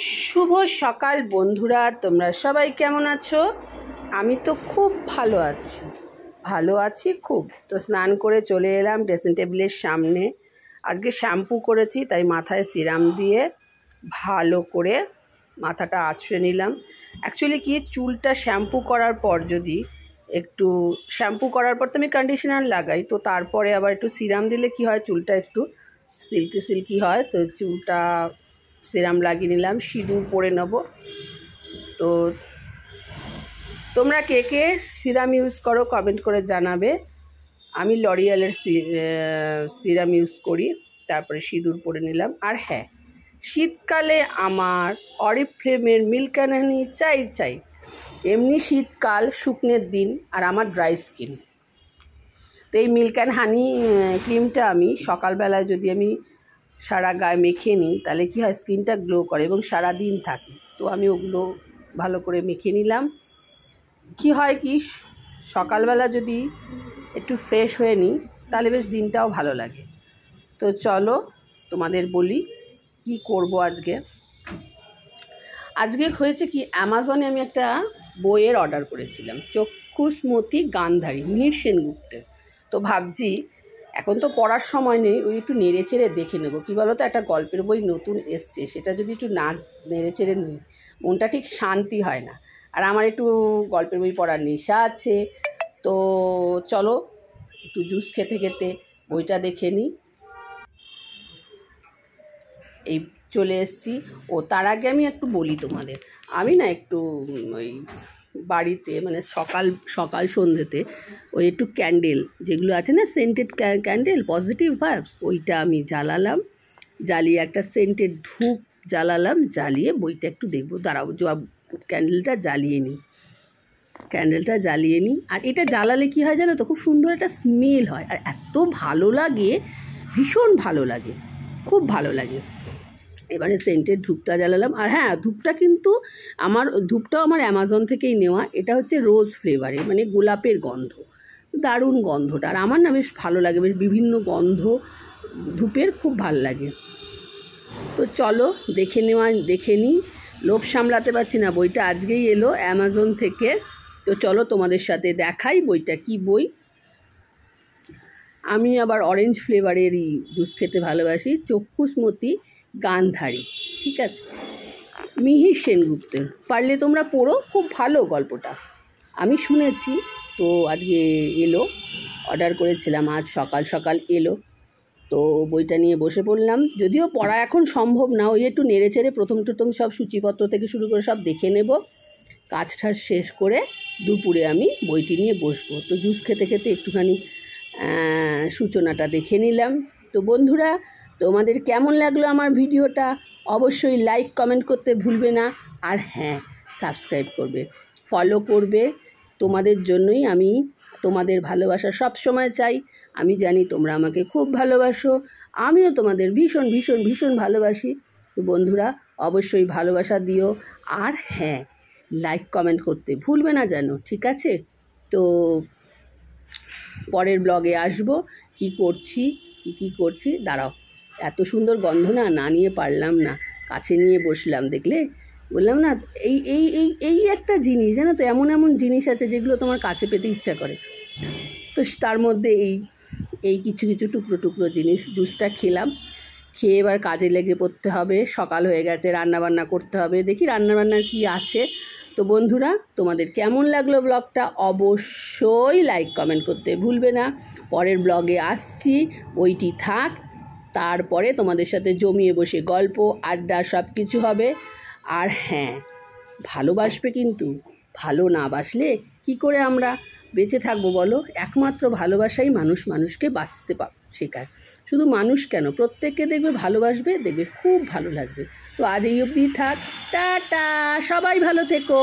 শুভ সকাল বন্ধুরা, তোমরা সবাই কেমন আছো? আমি তো খুব ভালো আছি খুব। তো স্নান করে চলে এলাম ড্রেসিং টেবিলের সামনে। আজকে শ্যাম্পু করেছি, তাই মাথায় সিরাম দিয়ে ভালো করে মাথাটা আঁচড়ে নিলাম। অ্যাকচুয়ালি কি, চুলটা শ্যাম্পু করার পর যদি একটু শ্যাম্পু করার পর তো আমি কন্ডিশনার লাগাই, তো তারপরে আবার একটু সিরাম দিলে কি হয়, চুলটা একটু সিল্কি হয়। তো চুলটা সিরাম লাগিয়ে নিলাম, সিঁদুর পরে নেব। তো তোমরা কে কে সিরাম ইউজ করো কমেন্ট করে জানাবে। আমি লরিয়ালের সিরাম ইউজ করি, তারপরে সিঁদুর পরে নিলাম। আর হ্যাঁ, শীতকালে আমার অরিফ্লেমের মিল্ক অ্যান্ড হানি চাই। এমনি শীতকাল, শুকনের দিন, আর আমার ড্রাই স্কিন। তো এই মিল্ক অ্যান্ড হানি ক্রিমটা আমি সকালবেলায় যদি আমি সারা গায়ে মেখে নিই, তাহলে কী হয়, স্কিনটা গ্লো করে এবং সারা দিন থাকে। তো আমি ওগুলো ভালো করে মেখে নিলাম। কি হয় কি, সকালবেলা যদি একটু ফ্রেশ হয়ে নিই, তাহলে বেশ দিনটাও ভালো লাগে। তো চলো তোমাদের বলি কি করব আজকে হয়েছে কি, অ্যামাজনে আমি একটা বইয়ের অর্ডার করেছিলাম, চক্ষুস্মতি গান্ধারী, মিহির সেনগুপ্তের। তো ভাবছি এখন তো পড়ার সময় নেই, ওই একটু নেড়ে চেড়ে দেখে নেবো। কী বলো তো, একটা গল্পের বই নতুন এসছে, সেটা যদি একটু না নেড়ে চেড়ে নিই, মনটা ঠিক শান্তি হয় না। আর আমার একটু গল্পের বই পড়ার নেশা আছে। তো চলো একটু জুস খেতে খেতে বইটা দেখে নিই। এই চলে এসেছি। ও তার আগে আমি একটু বলি তোমাদের, আমি না একটু ওই বাড়িতে মানে সকাল সন্ধ্যেতে ওই একটু ক্যান্ডেল যেগুলো আছে না, সেন্টেড ক্যান্ডেল, পজিটিভ ভাইবস, ওইটা আমি জ্বালিয়ে একটা সেন্টেড ধূপ জ্বালিয়ে বইটা একটু দেখবো। দাঁড়াও, ক্যান্ডেলটা জ্বালিয়ে নিই। আর এটা জ্বালালে কী হয় জানো তো, খুব সুন্দর একটা স্মেল হয়, আর এত ভালো লাগে, ভীষণ ভালো লাগে, খুব ভালো লাগে। এবারে সেন্টের ধূপটা জ্বালালাম। আর হ্যাঁ, ধূপটাও আমার অ্যামাজন থেকেই নেওয়া। এটা হচ্ছে রোজ ফ্লেভারে, মানে গোলাপের গন্ধ, দারুণ গন্ধটা। আর আমার না বেশ ভালো লাগে, বেশ বিভিন্ন গন্ধ ধূপের খুব ভালো লাগে। তো চলো দেখে নিই। লোভ সামলাতে পারছি না, বইটা আজকেই এলো অ্যামাজন থেকে। তো চলো তোমাদের সাথে দেখাই বইটা কি বই। আমি আবার অরেঞ্জ ফ্লেভারেরই জুস খেতে ভালোবাসি, চক্ষুস্মতি গান্ধারী, ঠিক আছে, মিহির সেনগুপ্তের। পারলে তোমরা পড়ো, খুব ভালো গল্পটা, আমি শুনেছি। তো আজকে এলো, অর্ডার করেছিলাম, আজ সকাল এলো। তো বইটা নিয়ে বসে পড়লাম। যদিও পড়া এখন সম্ভব না, ওই একটু নেড়ে চেড়ে প্রথম সব সূচিপত্র থেকে শুরু করে সব দেখে নেব। কাজ শেষ করে দুপুরে আমি বইটি নিয়ে বসবো। তো জুস খেতে খেতে একটুখানি সূচনাটা দেখে নিলাম। তো বন্ধুরা, তোমাদের কেমন লাগলো আমার ভিডিওটা? অবশ্যই লাইক কমেন্ট করতে ভুলবে না। আর হ্যাঁ, সাবস্ক্রাইব করবে, ফলো করবে। তোমাদের জন্যই আমি তোমাদের ভালোবাসা সব সময় চাই। আমি জানি তোমরা আমাকে খুব ভালোবাসো, আমিও তোমাদের ভীষণ ভীষণ ভীষণ ভালোবাসি। তো বন্ধুরা, অবশ্যই ভালোবাসা দিও। আর হ্যাঁ, লাইক কমেন্ট করতে ভুলবে না যেন, ঠিক আছে? তো পরের ব্লগে আসবো, কি করছি। দাঁড়াও, এত সুন্দর গন্ধ না নিয়ে পারলাম না, কাছে নিয়ে বসলাম, দেখলে বললাম না। এই একটা জিনিস জানো তো, এমন জিনিস আছে যেগুলো তোমার কাছে পেতে ইচ্ছা করে। তো তার মধ্যে এই কিছু টুকরো জিনিস। জুসটা খেলাম, খেয়ে এবার কাজে লেগে পড়তে হবে। সকাল হয়ে গেছে, রান্নাবান্না করতে হবে, দেখি রান্নাবান্নার কি আছে। তো বন্ধুরা, তোমাদের কেমন লাগলো ব্লগটা? অবশ্যই লাইক কমেন্ট করতে ভুলবে না। পরের ব্লগে আসছি, বইটি থাক, তারপরে তোমাদের সাথে জমিয়ে বসে গল্প আড্ডা সব কিছু হবে। আর হ্যাঁ, ভালোবাসবে কিন্তু, ভালো না বাসলে কি করে আমরা বেঁচে থাকবো বলো? একমাত্র ভালোবাসাই মানুষকে বাঁচতে শেখায়। শুধু মানুষ কেন, প্রত্যেককে দেখবে ভালোবাসবে, দেখবে খুব ভালো লাগবে। তো আজ এই অবধি থাক, টাটা, সবাই ভালো থেকো।